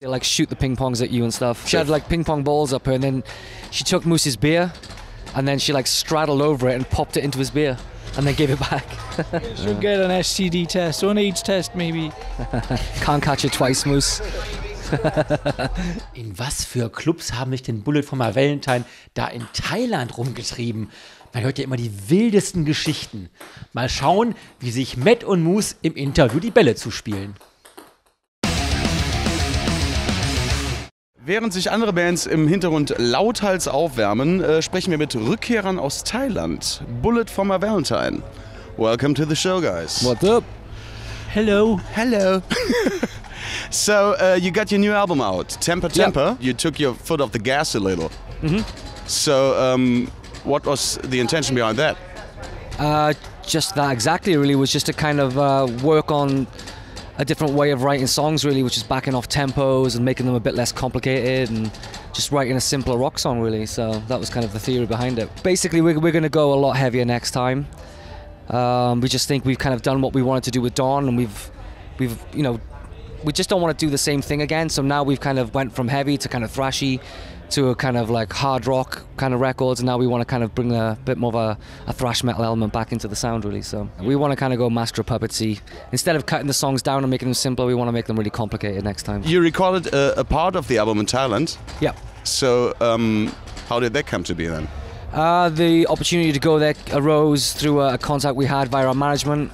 They like shoot the ping pongs at you and stuff. She had like ping pong balls up her, and then she took Moose's beer, and then she like straddled over it and popped it into his beer, and then gave it back. Should get an STD test or an AIDS test maybe. Can't catch it twice, Moose. In was für Clubs haben sich den Bullet von Valentine da in Thailand rumgetrieben? Man hört ja immer die wildesten Geschichten. Mal schauen, wie sich Matt und Moose im Interview die Bälle zuspielen. Während sich andere Bands im Hintergrund lauthals aufwärmen, sprechen wir mit Rückkehrern aus Thailand. Bullet for my Valentine. Welcome to the show, guys. What's up? Hello. Hello. So, you got your new album out, Temper Temper. Yep. You took your foot off the gas a little. Mm-hmm. So, what was the intention behind that? Just that exactly, really, was just to kind of work on a different way of writing songs, really, which is backing off tempos and making them a bit less complicated and just writing a simpler rock song, really. So that was kind of the theory behind it. Basically, we're going to go a lot heavier next time. We just think we've kind of done what we wanted to do with Dawn, and we've you know, we just don't want to do the same thing again. So now we've kind of went from heavy to kind of thrashy to a kind of like hard rock kind of records, and now we want to kind of bring a bit more of a thrash metal element back into the sound, really. So we want to kind of go Master of Puppetsy. Instead of cutting the songs down and making them simpler, we want to make them really complicated next time. You recorded a part of the album in Thailand. Yeah. So, how did that come to be then? The opportunity to go there arose through a contact we had via our management,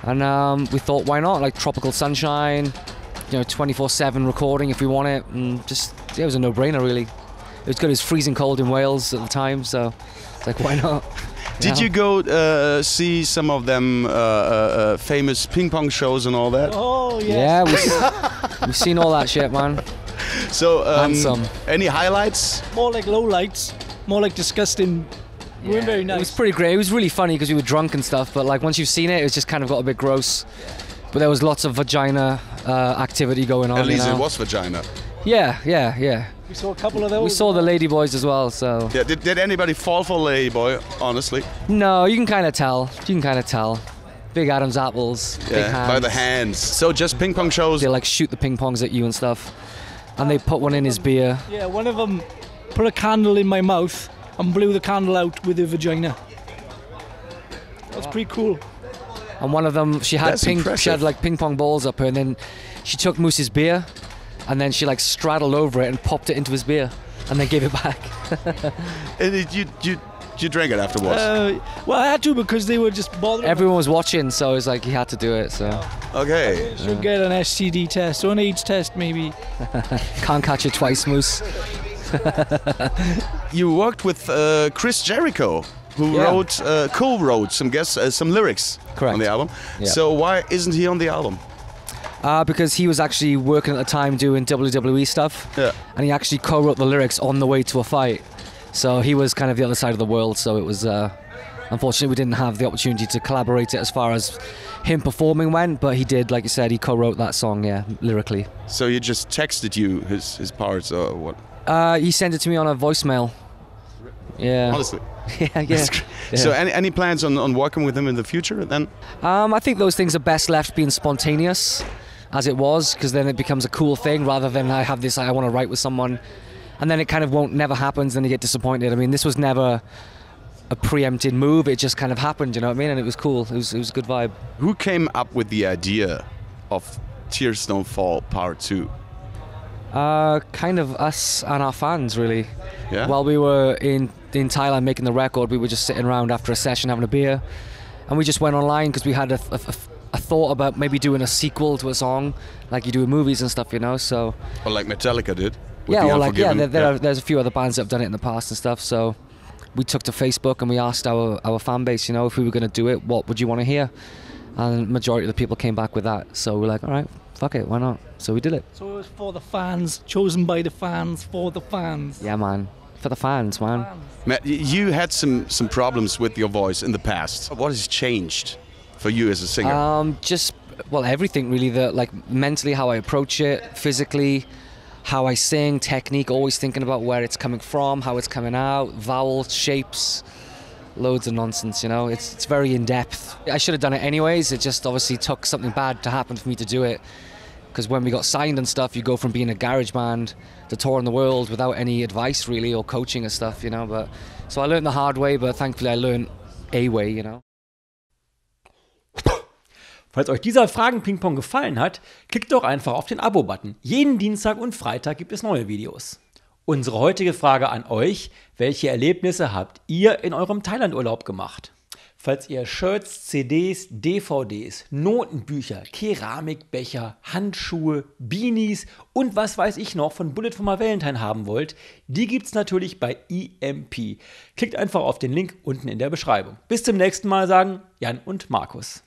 and we thought, why not? Like tropical sunshine, you know, 24/7 recording if we want it, and just it was a no-brainer, really. It was good. It was freezing cold in Wales at the time, so it's like, why not? Did you go see some of them famous ping-pong shows and all that? Oh, yes. Yeah, we've seen all that shit, man. So, And some. any highlights? More like low lights, more like disgusting. Weren't very nice. It was pretty great. It was really funny because we were drunk and stuff, but like once you've seen it, it's just kind of got a bit gross. But there was lots of vagina activity going on. At least you know? it was vagina. Yeah. We saw a couple of those. We saw the lady boys as well, so. Yeah, did anybody fall for Lady Boy, honestly? No, you can kind of tell. Big Adam's apples, big hands. By the hands. So just ping pong shows. They like shoot the ping pongs at you and stuff. And they put one in his beer. Yeah, one of them put a candle in my mouth and blew the candle out with her vagina. That's pretty cool. And one of them, she had impressive. like ping pong balls up her, and then she took Moose's beer, and then she like straddled over it and popped it into his beer, and then gave it back. And you drank it afterwards? Well, I had to because they were just bothering. Everyone was watching, so it was like he had to do it. So Okay. Should get an STD test or an AIDS test maybe. can't catch it twice, Moose. You worked with Chris Jericho, who co-wrote some lyrics Correct. on the album. Yeah. So why isn't he on the album? Because he was actually working at the time doing WWE stuff, and he actually co-wrote the lyrics on the way to a fight. So he was kind of the other side of the world, so it was unfortunately we didn't have the opportunity to collaborate it as far as him performing went, but he did, like you said, he co-wrote that song, lyrically. So he just texted you his parts or what? He sent it to me on a voicemail. Yeah. Honestly. yeah. So any plans on working with him in the future then? I think those things are best left being spontaneous, as it was, because then it becomes a cool thing rather than I have this, I want to write with someone, and then it kind of never happens, then you get disappointed. I mean, this was never a preempted move, it just kind of happened, you know what I mean? And it was cool, it was a good vibe. Who came up with the idea of Tears Don't Fall Part 2? Kind of us and our fans, really. Yeah? While we were in Thailand making the record, we were just sitting around after a session having a beer, and we just went online because we had a thought about maybe doing a sequel to a song, like you do in movies and stuff, you know. So. Or like Metallica did. There's a few other bands that have done it in the past and stuff. So we took to Facebook and we asked our fan base, you know, if we were going to do it, what would you want to hear? And the majority of the people came back with that. So we're like, all right, fuck it, why not? So we did it. So it was for the fans, chosen by the fans, for the fans. Yeah, man. For the fans, man. Matt, you had some problems with your voice in the past. What has changed for you as a singer? Just, well, everything really. Like mentally, how I approach it, physically, how I sing, technique, always thinking about where it's coming from, how it's coming out, vowel shapes, loads of nonsense, you know. It's very in-depth. I should have done it anyways. It just obviously took something bad to happen for me to do it. Because when we got signed and stuff, you go from being a garage band to touring the world without any advice really or coaching and stuff, you know. But so I learned the hard way, but thankfully I learned a way, you know. Falls euch dieser Fragen-Ping-Pong gefallen hat, klickt doch einfach auf den Abo-Button. Jeden Dienstag und Freitag gibt es neue Videos. Unsere heutige Frage an euch: Welche Erlebnisse habt ihr in eurem Thailand-Urlaub gemacht? Falls ihr Shirts, CDs, DVDs, Notenbücher, Keramikbecher, Handschuhe, Beanies und was weiß ich noch von Bullet for My Valentine haben wollt, die gibt's natürlich bei EMP. Klickt einfach auf den Link unten in der Beschreibung. Bis zum nächsten Mal, sagen Jan und Markus.